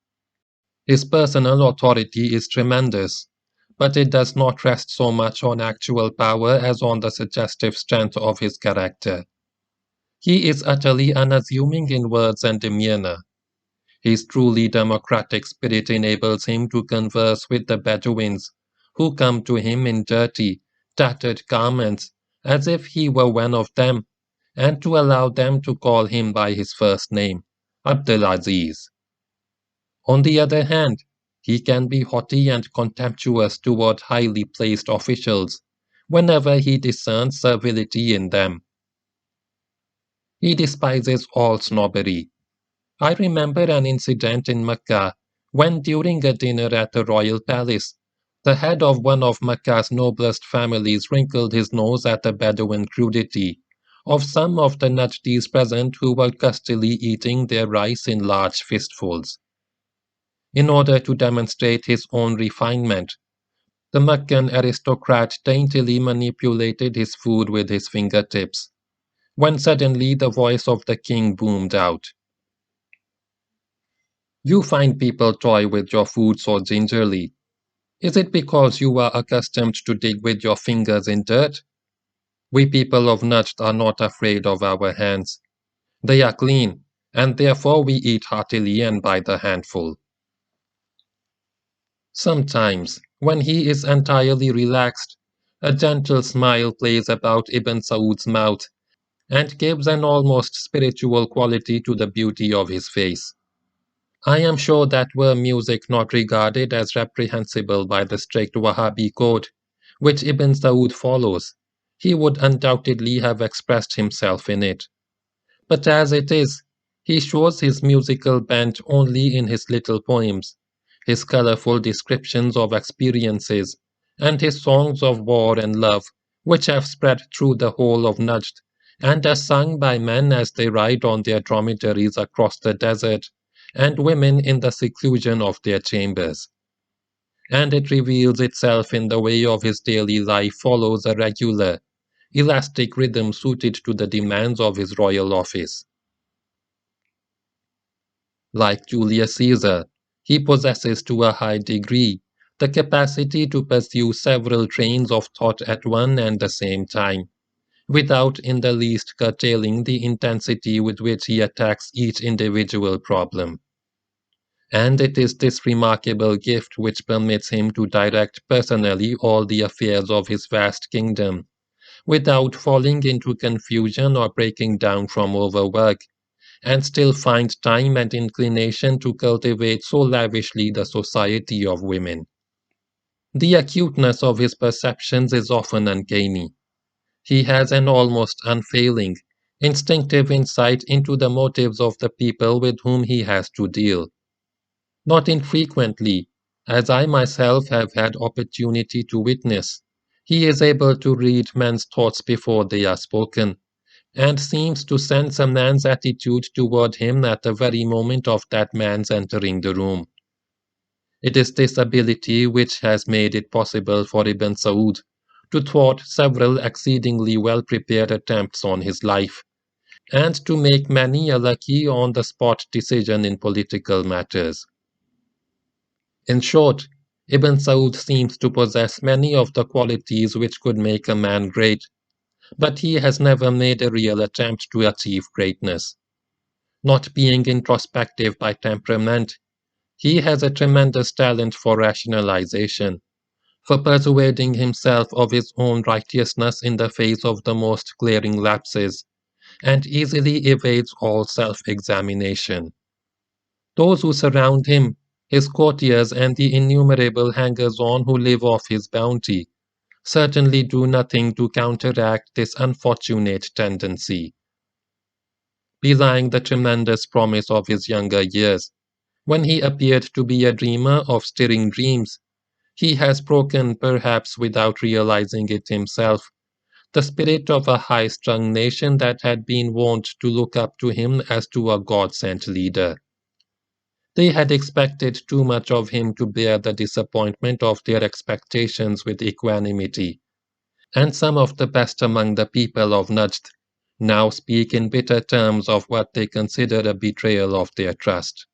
His personal authority is tremendous, but it does not rest so much on actual power as on the suggestive strength of his character. He is utterly unassuming in words and demeanor. His truly democratic spirit enables him to converse with the Bedouins, who come to him in dirty, tattered garments, as if he were one of them, and to allow them to call him by his first name, Abdelaziz. On the other hand, he can be haughty and contemptuous toward highly placed officials, whenever he discerns servility in them. He despises all snobbery. I remember an incident in Mecca when, during a dinner at the royal palace, the head of one of Mecca's noblest families wrinkled his nose at the Bedouin crudity of some of the najdis present who were gustily eating their rice in large fistfuls. In order to demonstrate his own refinement, the Meccan aristocrat daintily manipulated his food with his fingertips, when suddenly the voice of the king boomed out. "You find people toy with your food so gingerly. Is it because you are accustomed to dig with your fingers in dirt? We people of Najd are not afraid of our hands. They are clean, and therefore we eat heartily and by the handful. Sometimes, when he is entirely relaxed, a gentle smile plays about Ibn Saud's mouth and gives an almost spiritual quality to the beauty of his face. I am sure that were music not regarded as reprehensible by the strict Wahhabi code, which Ibn Saud follows, he would undoubtedly have expressed himself in it. But as it is, he shows his musical bent only in his little poems, his colorful descriptions of experiences, and his songs of war and love, which have spread through the whole of Najd, and are sung by men as they ride on their dromedaries across the desert, and women in the seclusion of their chambers. And it reveals itself in the way of his daily life follows a regular, elastic rhythm suited to the demands of his royal office. Like Julius Caesar, he possesses to a high degree the capacity to pursue several trains of thought at one and the same time, without in the least curtailing the intensity with which he attacks each individual problem. And it is this remarkable gift which permits him to direct personally all the affairs of his vast kingdom, without falling into confusion or breaking down from overwork, and still find time and inclination to cultivate so lavishly the society of women. The acuteness of his perceptions is often uncanny. He has an almost unfailing, instinctive insight into the motives of the people with whom he has to deal. Not infrequently, as I myself have had opportunity to witness, he is able to read men's thoughts before they are spoken, and seems to sense a man's attitude toward him at the very moment of that man's entering the room. It is this ability which has made it possible for Ibn Saud to thwart several exceedingly well-prepared attempts on his life, and to make many a lucky on-the-spot decision in political matters. In short, Ibn Saud seems to possess many of the qualities which could make a man great, but he has never made a real attempt to achieve greatness. Not being introspective by temperament, he has a tremendous talent for rationalization, for persuading himself of his own righteousness in the face of the most glaring lapses, and easily evades all self-examination. Those who surround him, his courtiers and the innumerable hangers-on who live off his bounty, certainly do nothing to counteract this unfortunate tendency. Belying the tremendous promise of his younger years, when he appeared to be a dreamer of stirring dreams, he has broken, perhaps without realizing it himself, the spirit of a high-strung nation that had been wont to look up to him as to a God-sent leader. They had expected too much of him to bear the disappointment of their expectations with equanimity, and some of the best among the people of Najd now speak in bitter terms of what they consider a betrayal of their trust.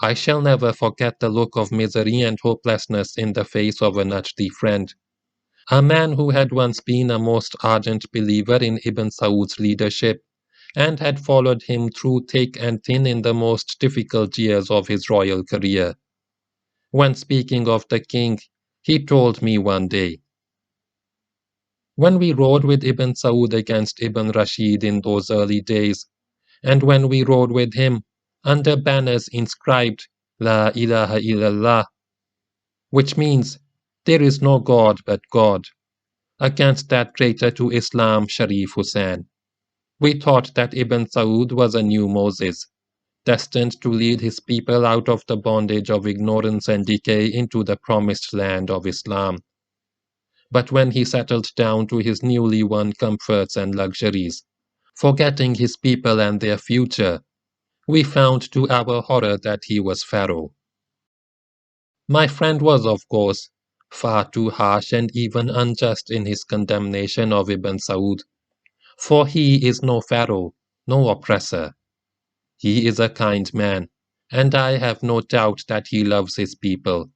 I shall never forget the look of misery and hopelessness in the face of a Najdi friend, a man who had once been a most ardent believer in Ibn Saud's leadership, and had followed him through thick and thin in the most difficult years of his royal career. When speaking of the king, he told me one day, "When we rode with Ibn Saud against Ibn Rashid in those early days, and when we rode with him under banners inscribed La ilaha illallah, which means there is no God but God, against that traitor to Islam Sharif Hussain, we thought that Ibn Saud was a new Moses, destined to lead his people out of the bondage of ignorance and decay into the promised land of Islam. But when he settled down to his newly won comforts and luxuries, forgetting his people and their future, we found to our horror that he was Pharaoh." My friend was, of course, far too harsh and even unjust in his condemnation of Ibn Saud, for he is no Pharaoh, no oppressor. He is a kind man, and I have no doubt that he loves his people.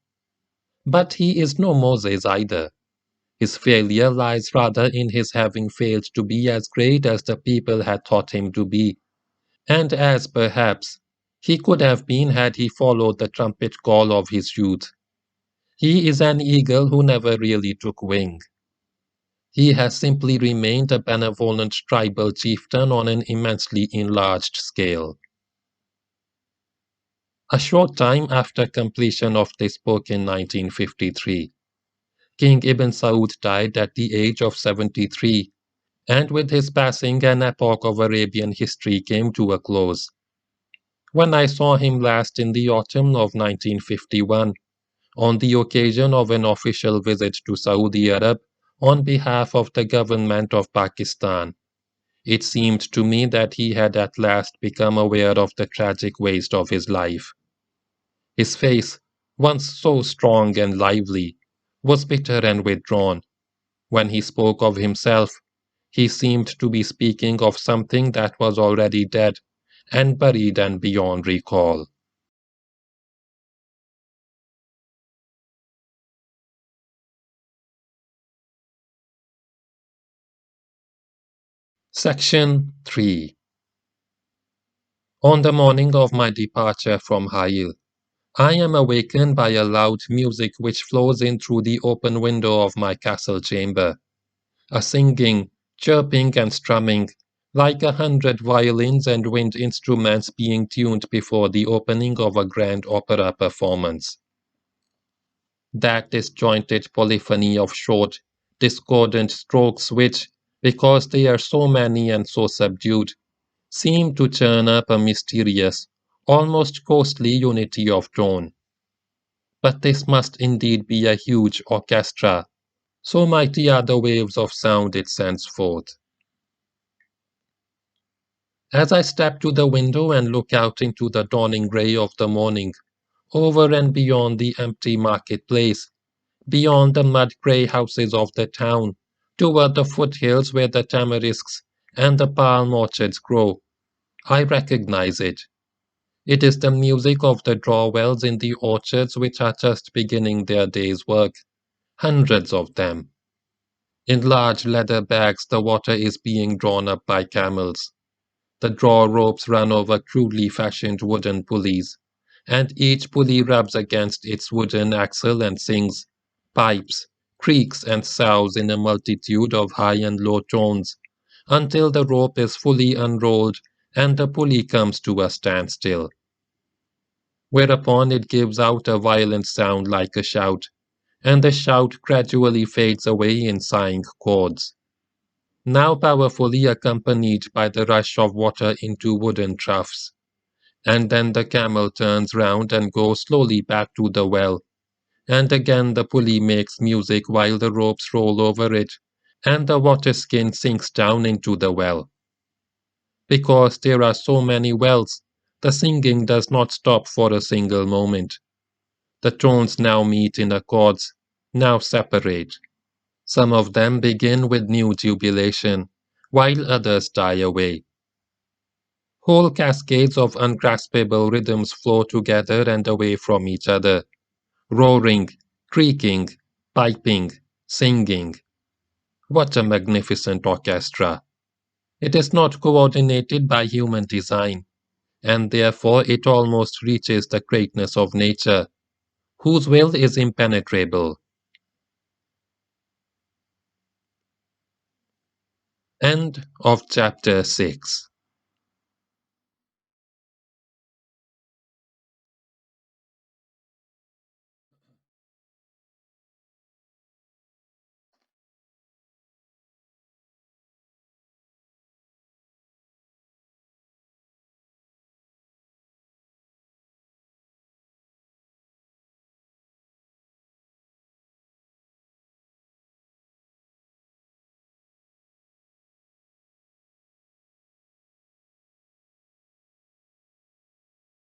But he is no Moses either. His failure lies rather in his having failed to be as great as the people had thought him to be, and as perhaps he could have been had he followed the trumpet call of his youth. He is an eagle who never really took wing. He has simply remained a benevolent tribal chieftain on an immensely enlarged scale. A short time after completion of this book in 1953, King Ibn Saud died at the age of 73, and with his passing an epoch of Arabian history came to a close. When I saw him last in the autumn of 1951, on the occasion of an official visit to Saudi Arab on behalf of the government of Pakistan, it seemed to me that he had at last become aware of the tragic waste of his life. His face, once so strong and lively, was bitter and withdrawn. When he spoke of himself, he seemed to be speaking of something that was already dead and buried and beyond recall. Section 3. On the morning of my departure from Hail, I am awakened by a loud music which flows in through the open window of my castle chamber, a singing, chirping, and strumming, like 100 violins and wind instruments being tuned before the opening of a grand opera performance. That disjointed polyphony of short, discordant strokes which, because they are so many and so subdued, seem to churn up a mysterious, almost ghostly unity of tone. But this must indeed be a huge orchestra, so mighty are the waves of sound it sends forth. As I step to the window and look out into the dawning grey of the morning, over and beyond the empty marketplace, beyond the mud-grey houses of the town, toward the foothills where the tamarisks and the palm orchards grow, I recognize it. It is the music of the draw-wells in the orchards which are just beginning their day's work, hundreds of them. In large leather bags the water is being drawn up by camels. The draw ropes run over crudely fashioned wooden pulleys, and each pulley rubs against its wooden axle and sings, pipes, creaks, and sows in a multitude of high and low tones, until the rope is fully unrolled and the pulley comes to a standstill. Whereupon it gives out a violent sound like a shout, and the shout gradually fades away in sighing chords, now powerfully accompanied by the rush of water into wooden troughs. And then the camel turns round and goes slowly back to the well, and again the pulley makes music while the ropes roll over it, and the water skin sinks down into the well. Because there are so many wells, the singing does not stop for a single moment. The tones now meet in accords, now separate. Some of them begin with new jubilation, while others die away. Whole cascades of ungraspable rhythms flow together and away from each other, roaring, creaking, piping, singing. What a magnificent orchestra! It is not coordinated by human design, and therefore it almost reaches the greatness of nature, whose will is impenetrable. End of chapter 6.